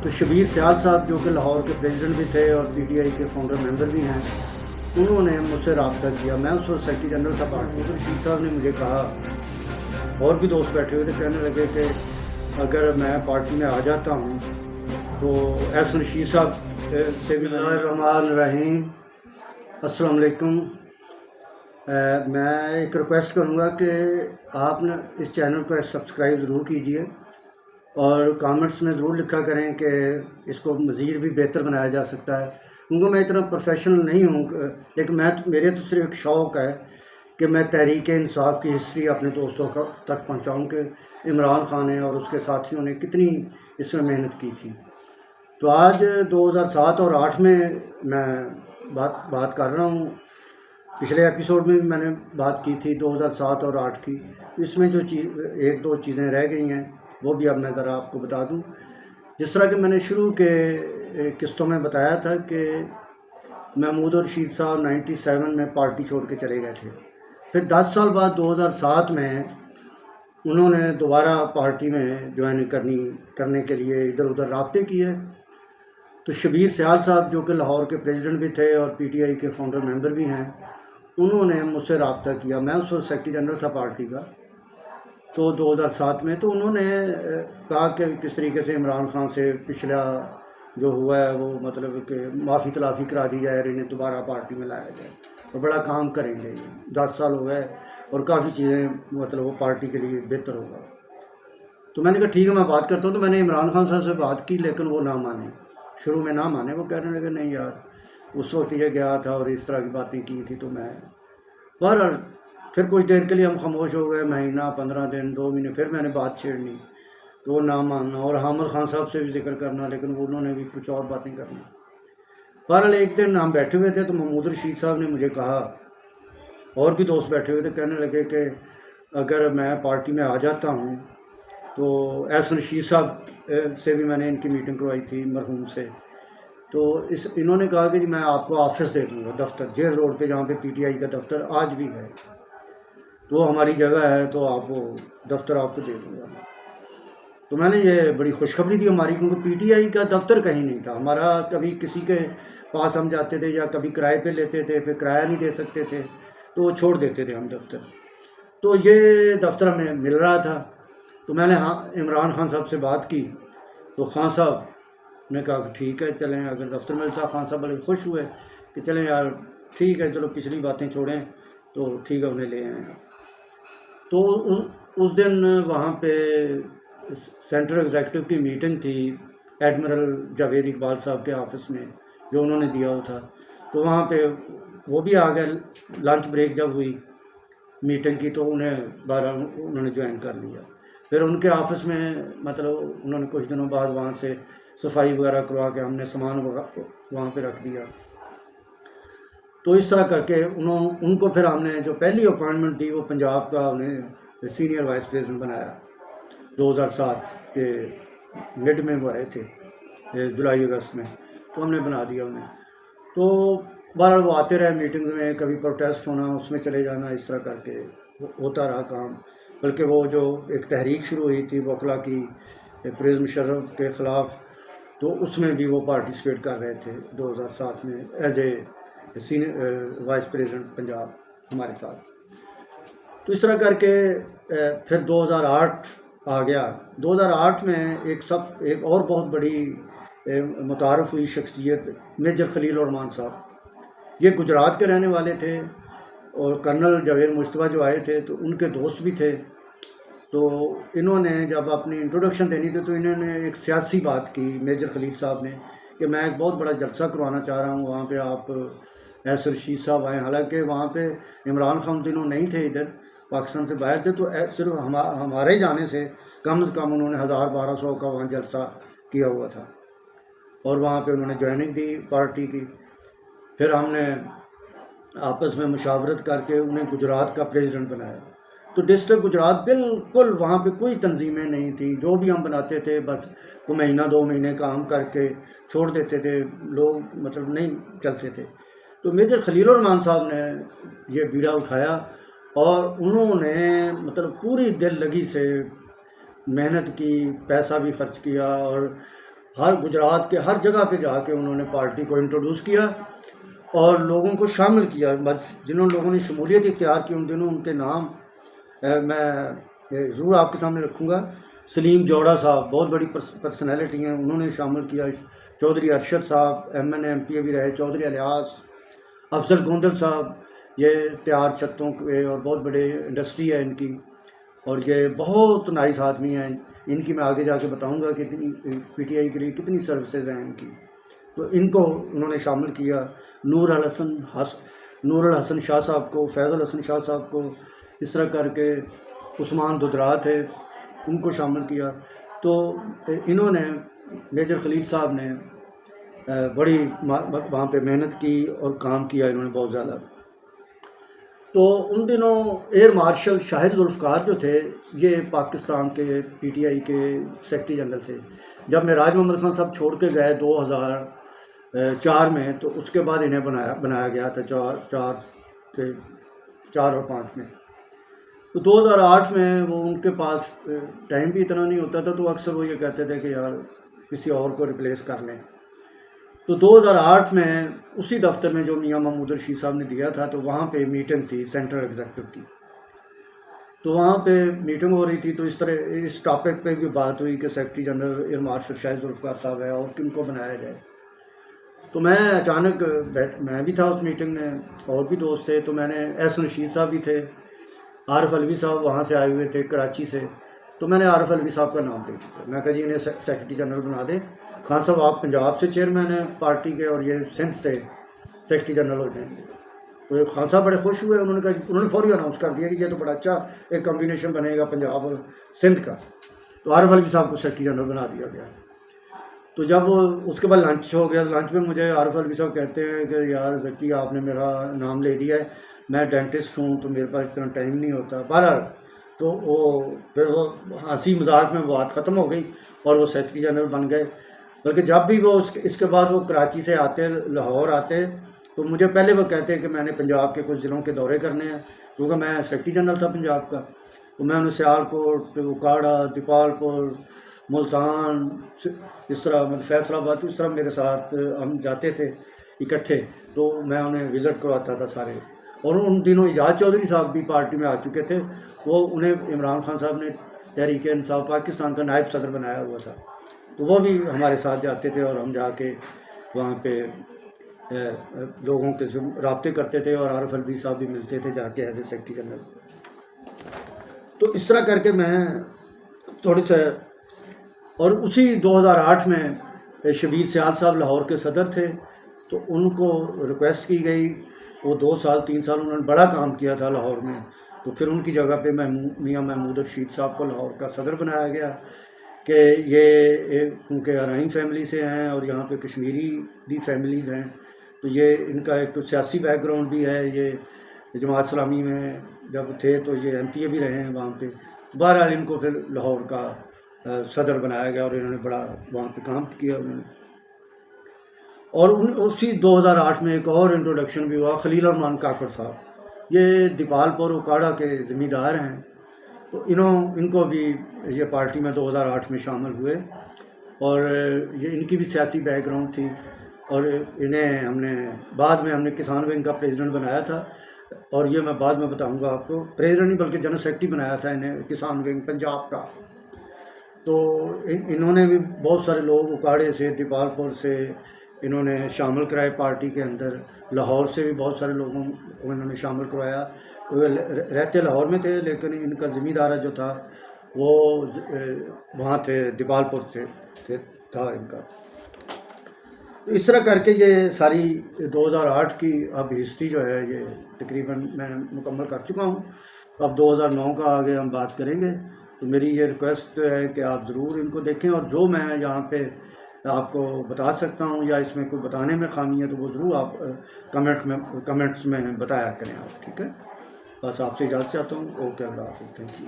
तो शबीर सियाल साहब जो कि लाहौर के प्रेसिडेंट भी थे और पीटीआई के फाउंडर मेंबर भी हैं, उन्होंने मुझसे रब्ता किया। मैं उस वक्त सेक्रेटरी जनरल था पार्टी। तो रशीद साहब ने मुझे कहा, और भी दोस्त बैठे हुए थे, कहने लगे कि अगर मैं पार्टी में आ जाता हूँ तो एस रशीद साहब से भी रहीम अस्सलाम वालेकुम। मैं एक रिक्वेस्ट करूँगा कि आप न इस चैनल को सब्सक्राइब ज़रूर कीजिए और कमेंट्स में ज़रूर लिखा करें कि इसको मज़ीद भी बेहतर बनाया जा सकता है। क्योंकि मैं इतना प्रोफेशनल नहीं हूँ, लेकिन मेरे तो सिर्फ एक शौक़ है कि मैं तहरीक इंसाफ की हिस्ट्री अपने दोस्तों तक पहुँचाऊँ कि इमरान खान ने और उसके साथियों ने कितनी इसमें मेहनत की थी। तो आज 2007 और 8 में मैं बात कर रहा हूँ। पिछले एपिसोड में भी मैंने बात की थी 2007 और 8 की। इसमें जो एक दो चीज़ें रह गई हैं वो भी अब मैं ज़रा आपको बता दूं। जिस तरह कि मैंने शुरू के किस्तों में बताया था कि महमूद और रशीद साहब 97 में पार्टी छोड़ के चले गए थे। फिर 10 साल बाद 2007 में उन्होंने दोबारा पार्टी में ज्वाइन करने के लिए इधर उधर राब्ते किए। तो शबीर सियाल साहब जो कि लाहौर के प्रेसिडेंट भी थे और पीटीआई के फाउंडर मेंबर भी हैं, उन्होंने मुझसे रब्ता किया। मैं उस वक्त सेक्रेटरी जनरल था पार्टी का। तो 2007 में तो उन्होंने कहा कि किस तरीके से इमरान खान से पिछला जो हुआ है वो मतलब कि माफ़ी तलाफ़ी करा दी जाए और इन्हें दोबारा पार्टी में लाया जाए और बड़ा काम करेंगे। ये 10 साल हो गए और काफ़ी चीज़ें मतलब वो पार्टी के लिए बेहतर होगा। तो मैंने कहा ठीक है, मैं बात करता हूँ। तो मैंने इमरान खान साहब से बात की, लेकिन वो ना माने। शुरू में ना माने, वो कहने लगे नहीं यार उस वक्त ये गया था और इस तरह की बातें की थी। तो मैं बहरहाल फिर कुछ देर के लिए हम खामोश हो गए, महीना 15 दिन 2 महीने। फिर मैंने बात छेड़नी तो वो ना मानना और हामिद खान साहब से भी जिक्र करना, लेकिन उन्होंने भी कुछ और बातें करनी। बहरहाल एक दिन हम बैठे हुए थे तो महमूद रशीद साहब ने मुझे कहा, और भी दोस्त बैठे हुए थे, कहने लगे कि अगर मैं पार्टी में आ जाता हूँ तो एस रशीद साहब से भी मैंने इनकी मीटिंग करवाई थी मरहूम से। तो इन्होंने कहा कि जी मैं आपको ऑफिस दे दूँगा, दफ्तर जेल रोड पे जहाँ पे पीटीआई का दफ्तर आज भी है, तो हमारी जगह है, तो आप वो दफ्तर आपको दे दूँगा। तो मैंने ये बड़ी खुशखबरी थी हमारी, क्योंकि पीटीआई का दफ्तर कहीं नहीं था हमारा। कभी किसी के पास हम जाते थे या कभी किराए पे लेते थे, फिर किराया नहीं दे सकते थे तो वो छोड़ देते थे हम दफ्तर। तो ये दफ्तर हमें मिल रहा था। तो मैंने इमरान खान साहब से बात की। तो खान साहब ने कहा कि ठीक है चलें, अगर दफ्तर मिलता। खान साहब बड़े खुश हुए कि चलें यार ठीक है, चलो पिछली बातें छोड़ें, तो ठीक है उन्हें ले आए। तो उस दिन वहाँ पे सेंट्रल एग्जीक्यूटिव की मीटिंग थी एडमिरल जावेद इकबाल साहब के ऑफिस में, जो उन्होंने दिया हुआ था। तो वहाँ पे वो भी आ गए। लंच ब्रेक जब हुई मीटिंग की तो उन्होंने ज्वाइन कर लिया। फिर उनके ऑफिस में मतलब उन्होंने कुछ दिनों बाद वहाँ से सफाई वगैरह करवा के हमने सामान वहाँ पे रख दिया। तो इस तरह करके उनको फिर हमने जो पहली अपॉइंटमेंट दी वो पंजाब का उन्हें सीनियर वाइस प्रेसिडेंट बनाया। 2007 के मिड में वो आए थे, जुलाई अगस्त में, तो हमने बना दिया उन्हें। तो बहरहाल वो आते रहे मीटिंग्स में, कभी प्रोटेस्ट होना उसमें चले जाना, इस तरह करके होता रहा काम। बल्कि वो जो एक तहरीक शुरू हुई थी वकला की परवेज़ मुशर्रफ के ख़िलाफ़, तो उसमें भी वो पार्टिसिपेट कर रहे थे 2007 में as a senior vice president Punjab हमारे साथ। तो इस तरह करके फिर 2008 आ गया। 2008 में एक और बहुत बड़ी मुतारफ़ हुई शख्सियत मेजर खलील उर रहमान साहब। ये गुजरात के रहने वाले थे और कर्नल जावेद मुश्तबा जो आए थे तो उनके दोस्त भी थे। तो इन्होंने जब अपनी इंट्रोडक्शन देनी थी तो इन्होंने एक सियासी बात की, मेजर खलील साहब ने, कि मैं एक बहुत बड़ा जलसा करवाना चाह रहा हूँ, वहाँ पे आप एस रशीद साहब आए। हालांकि वहाँ पे इमरान खान दिनों नहीं थे, इधर पाकिस्तान से बाहर थे। तो सिर्फ हमारे जाने से कम उन्होंने 1000-1200 का वहाँ जलसा किया हुआ था और वहाँ पे उन्होंने ज्वाइनिंग दी पार्टी की। फिर हमने आपस में मुशावरत करके उन्हें गुजरात का प्रेसिडेंट बनाया। तो डिस्ट्रिक्ट गुजरात बिल्कुल वहाँ पे कोई तंजीमें नहीं थी, जो भी हम बनाते थे बस को महीना 2 महीने काम करके छोड़ देते थे, लोग मतलब नहीं चलते थे। तो मेजर खलील उर रहमान साहब ने ये बीड़ा उठाया और उन्होंने मतलब पूरी दिल लगी से मेहनत की, पैसा भी खर्च किया और हर गुजरात के हर जगह पे जाके उन्होंने पार्टी को इंट्रोड्यूस किया और लोगों को शामिल किया। जिन लोगों ने शमूलियत इख्तियार की उन दिनों उनके नाम मैं ज़रूर आपके सामने रखूँगा। सलीम जोड़ा साहब बहुत बड़ी पर्सनैलिटी हैं, उन्होंने शामिल किया। चौधरी अरशद साहब MN MP भी रहे, चौधरी अलियास, अफजल गोंदल साहब, ये तैयार छत्तों के और बहुत बड़े इंडस्ट्री है इनकी, और ये बहुत नाइस आदमी हैं। इनकी मैं आगे जाके बताऊंगा कि PTI के लिए कितनी सर्विसेज हैं इनकी। तो इनको उन्होंने शामिल किया। नूर अल हसन शाह साहब को, फैज़ल हसन शाह साहब को, इस तरह करके उस्मान दुदरा थे, उनको शामिल किया। तो इन्होंने मेजर खलील साहब ने बड़ी वहाँ पे मेहनत की और काम किया इन्होंने बहुत ज़्यादा। तो उन दिनों एयर मार्शल शाहिद जुल्फ़िकार जो थे, ये पाकिस्तान के PTI के सेक्रेटरी जनरल थे। जब मेराज मोहम्मद खान साहब छोड़ के गए 2004 में, तो उसके बाद इन्हें बनाया गया था 4 और 5 में। तो 2008 में वो उनके पास टाइम भी इतना नहीं होता था, तो अक्सर वो ये कहते थे कि यार किसी और को रिप्लेस कर लें। तो 2008 में उसी दफ्तर में जो मियां महमूद रशीद साहब ने दिया था, तो वहाँ पे मीटिंग थी सेंट्रल एग्जीक्यूटिव की। तो वहाँ पे मीटिंग हो रही थी, तो इस तरह इस टॉपिक पे भी बात हुई कि secretary general air marshal Shahid Zulfiqar साहब है और किनको बनाया जाए। तो मैं अचानक मैं भी था उस मीटिंग में, और भी दोस्त थे। तो मैंने एस रशीद साहब भी थे, आरिफ अलवी साहब वहाँ से आए हुए थे कराची से। तो मैंने आरिफ अलवी साहब का नाम ले दिया। मैं कहा जी इन्हें सेक्रेटरी जनरल बना दें। खान साहब आप पंजाब से चेयरमैन हैं पार्टी के और ये सिंध से सेक्रेटरी जनरल हो जाएंगे। तो खान साहब बड़े खुश हुए। उन्होंने फौरी अनाउंस कर दिया कि ये तो बड़ा अच्छा एक कम्बिनेशन बनेगा पंजाब और सिंध का। तो आरिफ अलवी साहब को सेक्रेटरी जनरल बना दिया गया। तो जब उसके बाद लंच हो गया, लंच में मुझे आरिफ अलवी साहब कहते हैं कि यार ज़की आपने मेरा नाम ले दिया है, मैं डेंटिस्ट हूँ तो मेरे पास इतना टाइम नहीं होता। बहरहाल तो वो फिर वो हंसी मजाक में बात ख़त्म हो गई और वो सेक्रेटरी जनरल बन गए। बल्कि जब भी वो इसके बाद वो कराची से आते, लाहौर आते, तो मुझे पहले वो कहते हैं कि मैंने पंजाब के कुछ ज़िलों के दौरे करने हैं, क्योंकि मैं सेक्रेटरी जनरल था पंजाब का। तो मैं उन्हें सियालकोट, उकाड़ा, दीपालपुर, मुल्तान, इस तरह मतलब फैसलाबाद, इस तरह मेरे साथ हम जाते थे इकट्ठे। तो मैं उन्हें विज़िट करवाता था सारे। और उन दिनों इजाज़ चौधरी साहब भी पार्टी में आ चुके थे। वो उन्हें इमरान खान साहब ने तहरीक इंसाफ पाकिस्तान का नायब सदर बनाया हुआ था, तो वो भी हमारे साथ जाते थे और हम जाके वहाँ पे लोगों के रब्ते करते थे और आरिफ अलवी साहब भी मिलते थे जाके एज ए सेक्रेटरी जनरल। तो इस तरह करके मैं थोड़ी सा, और उसी 2008 में शबीर सियाल साहब लाहौर के सदर थे, तो उनको रिक्वेस्ट की गई। वो 2 साल 3 साल उन्होंने बड़ा काम किया था लाहौर में। तो फिर उनकी जगह पे मियां महमूद रशीद साहब को लाहौर का सदर बनाया गया कि ये उनके अराइन फैमिली से हैं और यहाँ पे कश्मीरी भी फैमिलीज़ हैं। तो ये इनका एक तो सियासी बैकग्राउंड भी है। ये जमात इस्लामी में जब थे तो ये MPA भी रहे हैं वहाँ पे। बहरहाल इनको फिर लाहौर का सदर बनाया गया और इन्होंने बड़ा वहाँ पे काम किया उन्होंने। और उसी 2008 में एक और इंट्रोडक्शन भी हुआ, खलील रहमान काकड़ साहब, ये दीपालपुर उकाड़ा के ज़मींदार हैं। तो इनको भी ये पार्टी में 2008 में शामिल हुए और ये इनकी भी सियासी बैकग्राउंड थी। और इन्हें बाद में हमने किसान विंग का प्रेसिडेंट बनाया था, और ये मैं बाद में बताऊंगा आपको। प्रेसिडेंट नहीं बल्कि जनरल सेक्रेटरी बनाया था इन्हें किसान विंग पंजाब का। तो इन्होंने भी बहुत सारे लोग उकाड़े से, दीपालपुर से इन्होंने शामिल कराए पार्टी के अंदर। लाहौर से भी बहुत सारे लोगों को इन्होंने शामिल करवाया। रहते लाहौर में थे, लेकिन इनका ज़मींदारा जो था वो वहाँ थे, दीपालपुर था इनका। इस तरह करके ये सारी 2008 की अब हिस्ट्री जो है ये तकरीबन मैं मुकम्मल कर चुका हूँ। अब 2009 का आगे हम बात करेंगे। तो मेरी ये रिक्वेस्ट है कि आप ज़रूर इनको देखें, और जो मैं यहाँ पे आपको बता सकता हूँ या इसमें कोई बताने में खामी है तो वो ज़रूर आप कमेंट्स में बताया करें आप। ठीक है, बस आपसे इजाज़त चाहता हूँ। ओके, अल्लाह हाफ़िज़, थैंक यू।